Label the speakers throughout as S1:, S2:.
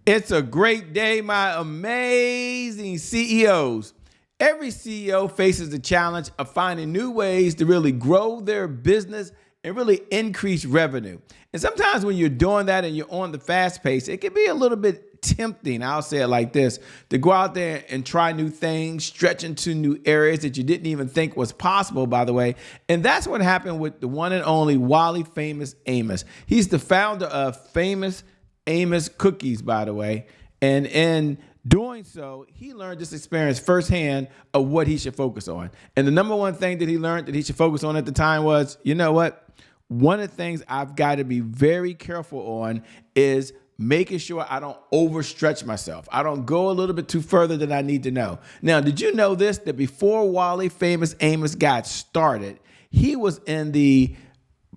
S1: It's a great day, my amazing CEOs. Every CEO faces the challenge of finding new ways to really grow their business and really increase revenue. And sometimes when you're doing that and you're on the fast pace, it can be a little bit tempting, I'll say it like this, to go out there and try new things, stretch into new areas that you didn't even think was possible, by the way. And that's what happened with the one and only Wally Famous Amos. He's the founder of Famous Amos Cookies, by the way. And in doing so, he learned this experience firsthand of what he should focus on. And the number one thing that he learned that he should focus on at the time was, you know what? One of the things I've got to be very careful on is making sure I don't overstretch myself. I don't go a little bit too further than I need to know. Now, did you know this? That before Wally Famous Amos got started, he was in the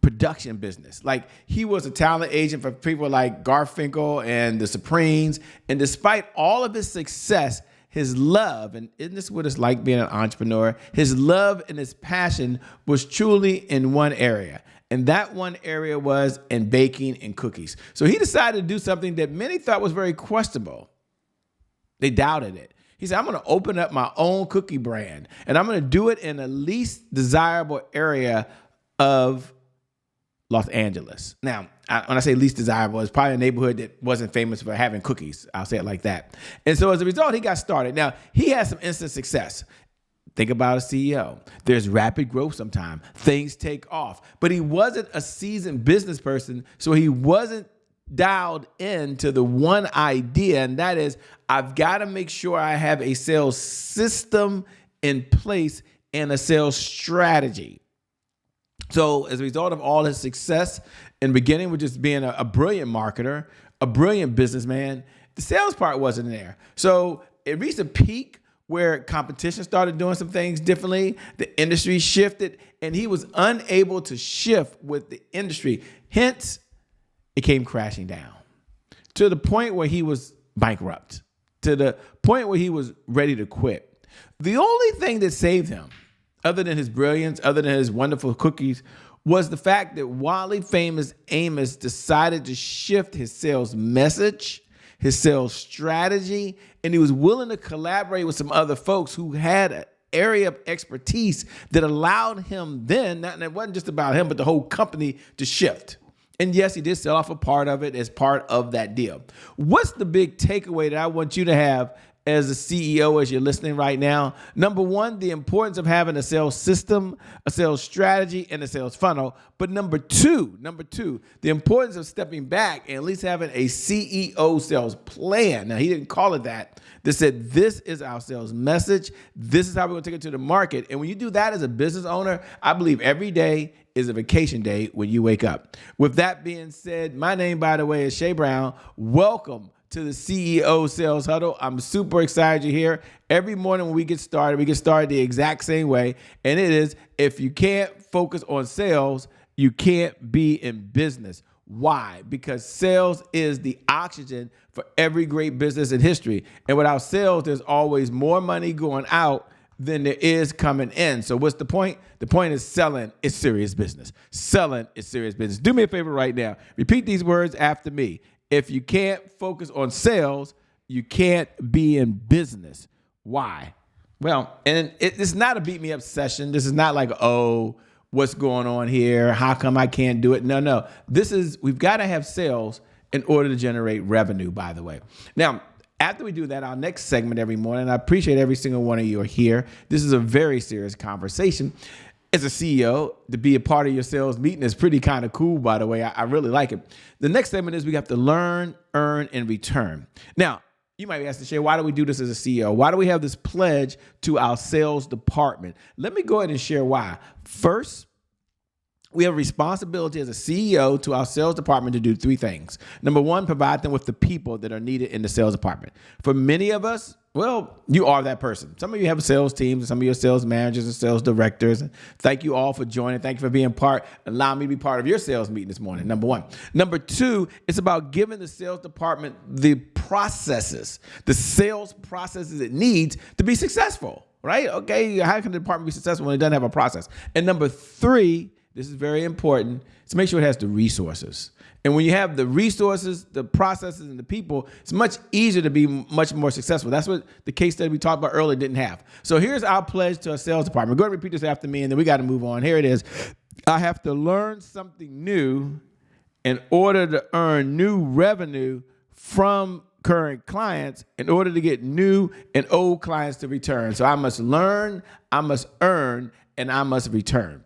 S1: production business. Like, he was a talent agent for people like Garfunkel and the Supremes. And despite all of his success, his love, and isn't this what it's like being an entrepreneur? His love and his passion was truly in one area. And that one area was in baking and cookies. So he decided to do something that many thought was very questionable. They doubted it. He said, I'm going to open up my own cookie brand, and I'm going to do it in the least desirable area of Los Angeles. Now, when I say least desirable, it's probably a neighborhood that wasn't famous for having cookies. I'll say it like that. And so as a result, he got started. Now, he had some instant success. Think about a CEO. There's rapid growth sometimes. Things take off. But he wasn't a seasoned business person, so he wasn't dialed into the one idea, and that is, I've got to make sure I have a sales system in place and a sales strategy. So as a result of all his success in the beginning with just being a brilliant marketer, a brilliant businessman, the sales part wasn't there. So it reached a peak where competition started doing some things differently, the industry shifted, and he was unable to shift with the industry. Hence, it came crashing down to the point where he was bankrupt, to the point where he was ready to quit. The only thing that saved him, other than his brilliance, other than his wonderful cookies, was the fact that Wally Famous Amos decided to shift his sales message, his sales strategy, and he was willing to collaborate with some other folks who had an area of expertise that allowed him then, and it wasn't just about him, but the whole company to shift. And yes, he did sell off a part of it as part of that deal. What's the big takeaway that I want you to have as a CEO, as you're listening right now? Number one, the importance of having a sales system, a sales strategy, and a sales funnel. But number two, the importance of stepping back and at least having a CEO sales plan. Now, he didn't call it that. They said, this is our sales message. This is how we're going to take it to the market. And when you do that as a business owner, I believe every day is a vacation day when you wake up. With that being said, my name, by the way, is Shay Brown. Welcome to the CEO Sales Huddle. I'm super excited you're here. Every morning when we get started the exact same way. And it is, if you can't focus on sales, you can't be in business. Why? Because sales is the oxygen for every great business in history. And without sales, there's always more money going out than there is coming in. So what's the point? The point is selling is serious business. Selling is serious business. Do me a favor right now. Repeat these words after me. If you can't focus on sales, you can't be in business. Why? Well, and it's not a beat me up session. This is not like, oh, what's going on here? How come I can't do it? No. This is, we've got to have sales in order to generate revenue, by the way. Now, after we do that, our next segment every morning, I appreciate every single one of you are here. This is a very serious conversation. As a CEO, to be a part of your sales meeting is pretty kind of cool, by the way. I really like it. The next segment is we have to learn, earn, and return. Now, you might be asking, Shay, why do we do this as a CEO? Why do we have this pledge to our sales department? Let me go ahead and share why. First, we have a responsibility as a CEO to our sales department to do three things. Number one, provide them with the people that are needed in the sales department. For many of us, well, you are that person. Some of you have sales teams, and some of you are sales managers and sales directors. And thank you all for joining. Thank you for being part. Allow me to be part of your sales meeting this morning, number one. Number two, it's about giving the sales department the processes, the sales processes it needs to be successful, right? Okay, how can the department be successful when it doesn't have a process? And number three, this is very important, to make sure it has the resources. And when you have the resources, the processes, and the people, it's much easier to be much more successful. That's what the case study we talked about earlier didn't have. So here's our pledge to our sales department. Go ahead and repeat this after me, and then we got to move on. Here it is. I have to learn something new in order to earn new revenue from current clients in order to get new and old clients to return. So I must learn, I must earn, and I must return.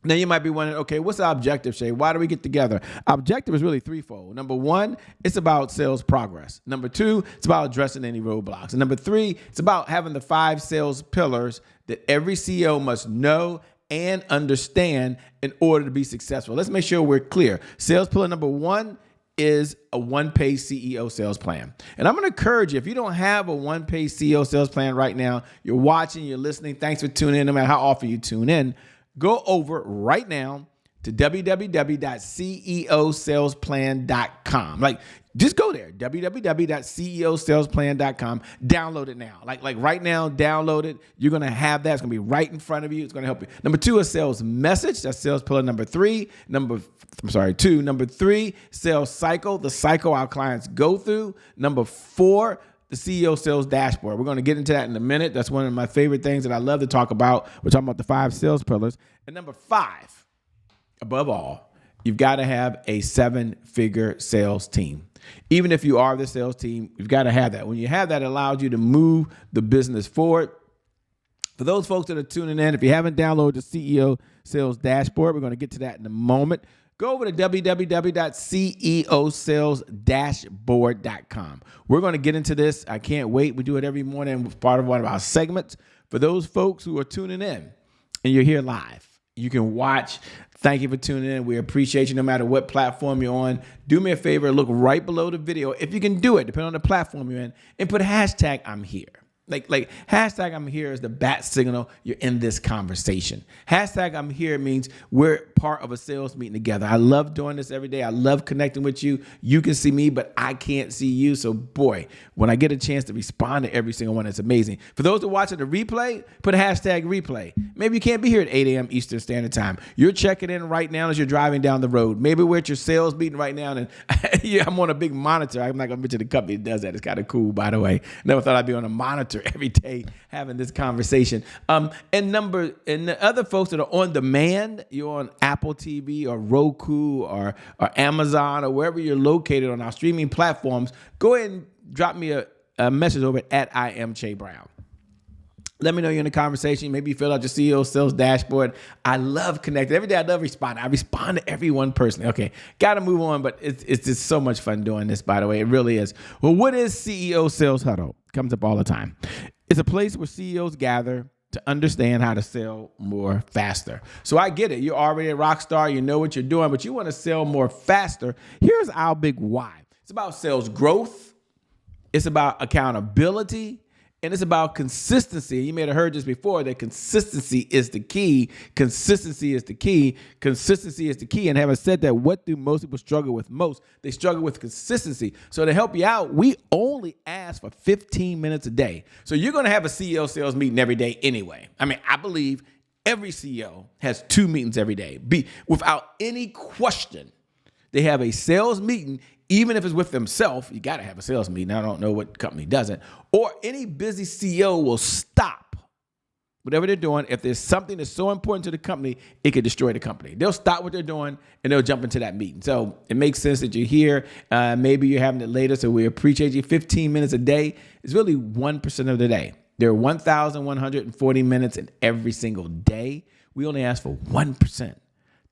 S1: Now you might be wondering, okay, what's our objective, Shay? Why do we get together? Our objective is really threefold. Number one, it's about sales progress. Number two, it's about addressing any roadblocks. And number three, it's about having the 5 sales pillars that every CEO must know and understand in order to be successful. Let's make sure we're clear. Sales pillar number one is a one-page CEO sales plan. And I'm going to encourage you, if you don't have a one-page CEO sales plan right now, you're watching, you're listening, thanks for tuning in, no matter how often you tune in, go over right now to www.ceosalesplan.com. Like, just go there, www.ceosalesplan.com. Download it now. Like right now, download it. You're going to have that. It's going to be right in front of you. It's going to help you. Number two is sales message. That's sales pillar number 3. Number 2. Number 3, sales cycle, the cycle our clients go through. Number 4, the CEO sales dashboard. We're going to get into that in a minute. That's one of my favorite things that I love to talk about. We're talking about the 5 sales pillars. And number 5, above all, you've got to have a 7-figure sales team. Even if you are the sales team, you've got to have that. When you have that, it allows you to move the business forward. For those folks that are tuning in, if you haven't downloaded the CEO sales dashboard, we're going to get to that in a moment. Go over to www.ceosalesdashboard.com. We're going to get into this. I can't wait. We do it every morning. It's part of one of our segments. For those folks who are tuning in and you're here live, you can watch. Thank you for tuning in. We appreciate you no matter what platform you're on. Do me a favor, look right below the video. If you can do it, depending on the platform you're in, and put hashtag I'm here. Like hashtag I'm here is the bat signal you're in this conversation. Hashtag I'm here means we're part of a sales meeting together. I love doing this every day. I love connecting with you. You can see me, but I can't see you. So boy, when I get a chance to respond to every single one, it's amazing. For those who watch the replay, put a hashtag replay. Maybe you can't be here at 8 a.m. Eastern Standard Time. You're checking in right now as you're driving down the road. Maybe we're at your sales meeting right now and I'm on a big monitor. I'm not going to mention the company that does that. It's kind of cool, by the way. Never thought I'd be on a monitor every day having this conversation. And the other folks that are on demand, you're on Apple TV or Roku or Amazon or wherever you're located on our streaming platforms, go ahead and drop me a message over at I am Che Brown. Let me know you're in the conversation. Maybe you fill out your CEO sales dashboard. I love connecting. Every day I love responding. I respond to everyone personally. Okay, got to move on, but it's just so much fun doing this, by the way. It really is. Well, what is CEO Sales Huddle? Comes up all the time. It's a place where CEOs gather to understand how to sell more faster. So I get it. You're already a rock star. You know what you're doing, but you want to sell more faster. Here's our big why. It's about sales growth. It's about accountability. And it's about consistency. You may have heard this before, that consistency is the key. Consistency is the key. Consistency is the key. And having said that, what do most people struggle with most? They struggle with consistency. So to help you out, we only ask for 15 minutes a day. So you're going to have a CEO sales meeting every day anyway. I mean, I believe every CEO has 2 meetings every day. Without any question, they have a sales meeting. Even if it's with themselves, you got to have a sales meeting. I don't know what company doesn't. Or any busy CEO will stop whatever they're doing. If there's something that's so important to the company, it could destroy the company. They'll stop what they're doing and they'll jump into that meeting. So it makes sense that you're here. Maybe you're having it later, so we appreciate you. 15 minutes a day is really 1% of the day. There are 1,140 minutes in every single day. We only ask for 1%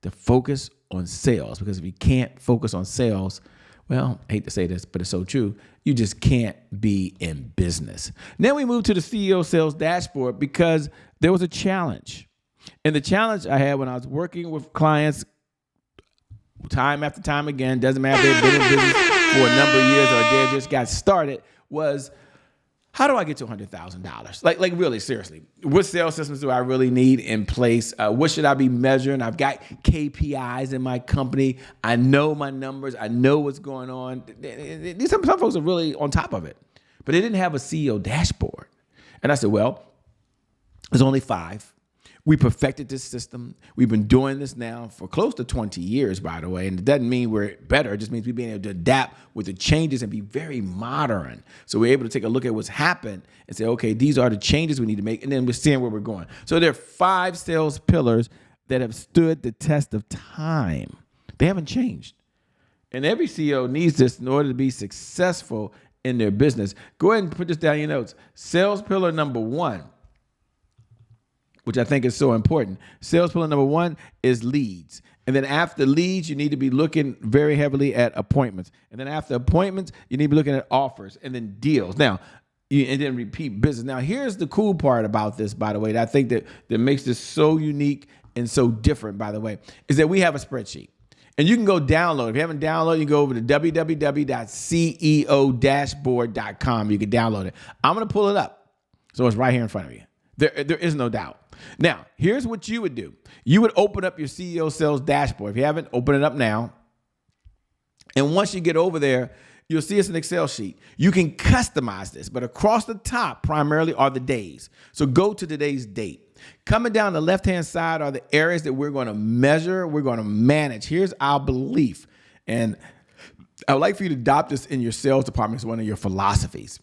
S1: to focus on sales, because if you can't focus on sales, well, I hate to say this, but it's so true. You just can't be in business. Then we moved to the CEO sales dashboard because there was a challenge. And the challenge I had when I was working with clients time after time again, doesn't matter if they've been in business for a number of years or they just got started, was how do I get to $100,000? Like really, seriously, what sales systems do I really need in place? What should I be measuring? I've got KPIs in my company. I know my numbers. I know what's going on. Some folks are really on top of it, but they didn't have a CEO dashboard. And I said, well, there's only 5. We perfected this system. We've been doing this now for close to 20 years, by the way. And it doesn't mean we're better. It just means we've been able to adapt with the changes and be very modern. So we're able to take a look at what's happened and say, okay, these are the changes we need to make. And then we're seeing where we're going. So there are 5 sales pillars that have stood the test of time. They haven't changed. And every CEO needs this in order to be successful in their business. Go ahead and put this down in your notes. Sales pillar number 1, which I think is so important. Sales pillar number 1 is leads. And then after leads, you need to be looking very heavily at appointments. And then after appointments, you need to be looking at offers and then deals. Now, and then repeat business. Now, here's the cool part about this, by the way, that I think that makes this so unique and so different, by the way, is that we have a spreadsheet. And you can go download. If you haven't downloaded, you can go over to www.ceodashboard.com. You can download it. I'm going to pull it up. So it's right here in front of you. There is no doubt. Now, here's what you would do. You would open up your CEO Sales Dashboard. If you haven't, open it up now. And once you get over there, you'll see it's an Excel sheet. You can customize this, but across the top primarily are the days. So go to today's date. Coming down the left-hand side are the areas that we're going to measure, we're going to manage. Here's our belief. And I would like for you to adopt this in your sales department as one of your philosophies.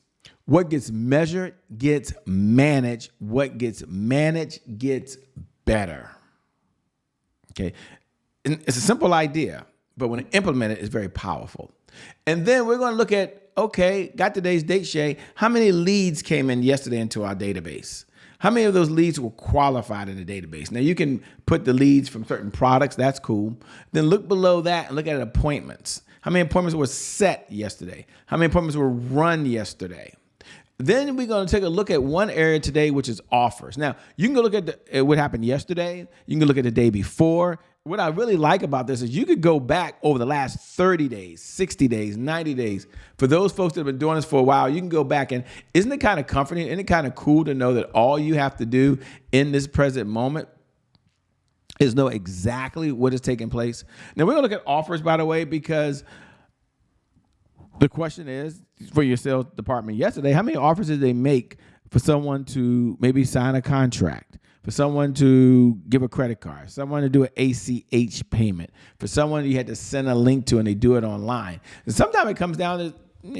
S1: What gets measured gets managed. What gets managed gets better. Okay. And it's a simple idea, but when implemented, it's very powerful. And then we're going to look at, okay, got today's date, Shay. How many leads came in yesterday into our database? How many of those leads were qualified in the database? Now, you can put the leads from certain products. That's cool. Then look below that and look at appointments. How many appointments were set yesterday? How many appointments were run yesterday? Then we're going to take a look at one area today, which is offers. Now, you can go look at what happened yesterday. You can go look at the day before. What I really like about this is you could go back over the last 30 days, 60 days, 90 days. For those folks that have been doing this for a while, you can go back, and isn't it kind of comforting? Isn't it kind of cool to know that all you have to do in this present moment is know exactly what is taking place? Now, we're going to look at offers, by the way, because the question is for your sales department yesterday, how many offers did they make for someone to maybe sign a contract? For someone to give a credit card, someone to do an ACH payment, for someone you had to send a link to and they do it online. And sometimes it comes down to,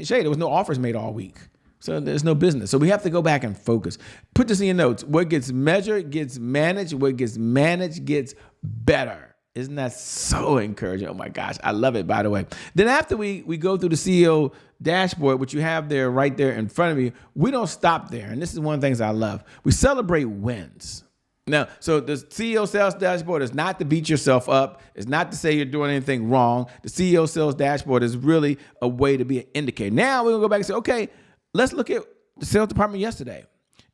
S1: Shay, there was no offers made all week. So there's no business. So we have to go back and focus. Put this in your notes. What gets measured gets managed. What gets managed gets better. Isn't that so encouraging? Oh my gosh, I love it, by the way. Then after we go through the CEO dashboard, which you have there right there in front of you, we don't stop there. And this is one of the things I love. We celebrate wins. Now, so the CEO Sales Dashboard is not to beat yourself up. It's not to say you're doing anything wrong. The CEO Sales Dashboard is really a way to be an indicator. Now we're going to go back and say, okay, let's look at the sales department yesterday.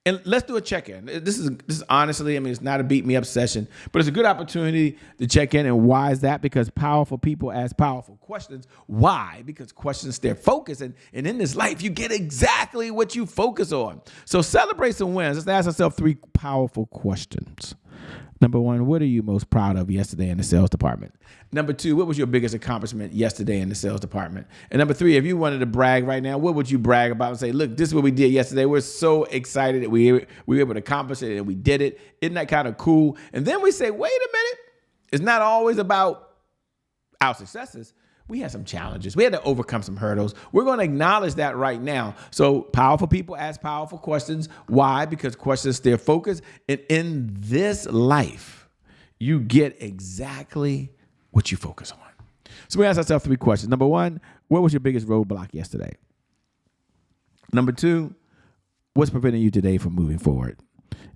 S1: And let's do a check-in. This is honestly, I mean, it's not a beat me up session, but it's a good opportunity to check in. And why is that? Because powerful people ask powerful questions. Why? Because questions stay focused. And in this life, you get exactly what you focus on. So celebrate some wins. Let's ask ourselves 3 powerful questions. Number 1, what are you most proud of yesterday in the sales department? Number 2, what was your biggest accomplishment yesterday in the sales department? And number 3, if you wanted to brag right now, what would you brag about and say, look, this is what we did yesterday. We're so excited that we were able to accomplish it and we did it. Isn't that kind of cool? And then we say, wait a minute. It's not always about our successes. We had some challenges. We had to overcome some hurdles. We're going to acknowledge that right now. So powerful people ask powerful questions. Why? Because questions stay focused. And in this life, you get exactly what you focus on. So we ask ourselves 3 questions. Number 1, what was your biggest roadblock yesterday? Number 2, what's preventing you today from moving forward?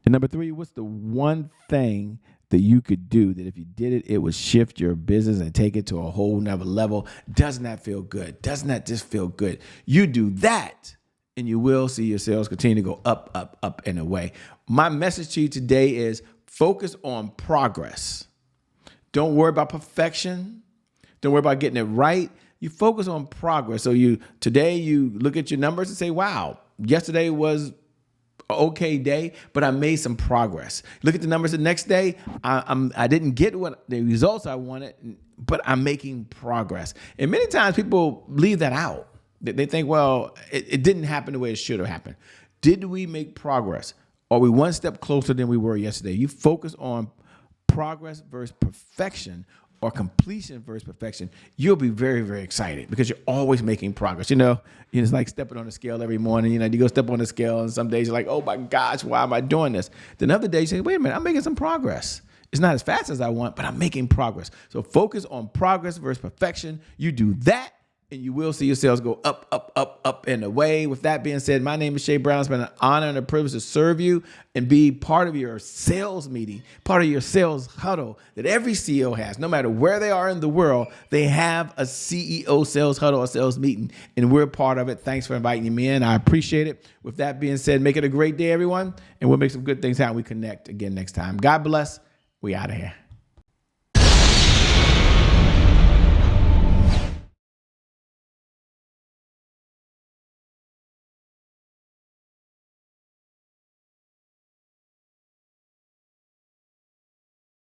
S1: And number 3, what's the one thing that you could do that if you did it, it would shift your business and take it to a whole nother level? Doesn't that feel good? Doesn't that just feel good? You do that and you will see your sales continue to go up, up, up and away. My message to you today is focus on progress. Don't worry about perfection. Don't worry about getting it right. You focus on progress. So today you look at your numbers and say, wow, yesterday was okay day, but I made some progress. Look at the numbers the next day. I didn't get what the results I wanted, but I'm making progress. And many times people leave that out. They think, well, it didn't happen the way it should have happened. Did we make progress? are we one step closer than we were yesterday? You focus on progress versus perfection or completion versus perfection, you'll be very, very excited because you're always making progress. It's like stepping on the scale every morning. You go step on the scale, and some days you're like, oh my gosh, why am I doing this? Then other days you say, wait a minute, I'm making some progress. It's not as fast as I want, but I'm making progress. So focus on progress versus perfection. You do that, and you will see your sales go up, up, up, up, and away. With that being said, my name is Shay Brown. It's been an honor and a privilege to serve you and be part of your sales meeting, part of your sales huddle that every CEO has. No matter where they are in the world, they have a CEO sales huddle or sales meeting, and we're part of it. Thanks for inviting me in. I appreciate it. With that being said, make it a great day, everyone, and we'll make some good things happen. We connect again next time. God bless. We out of here.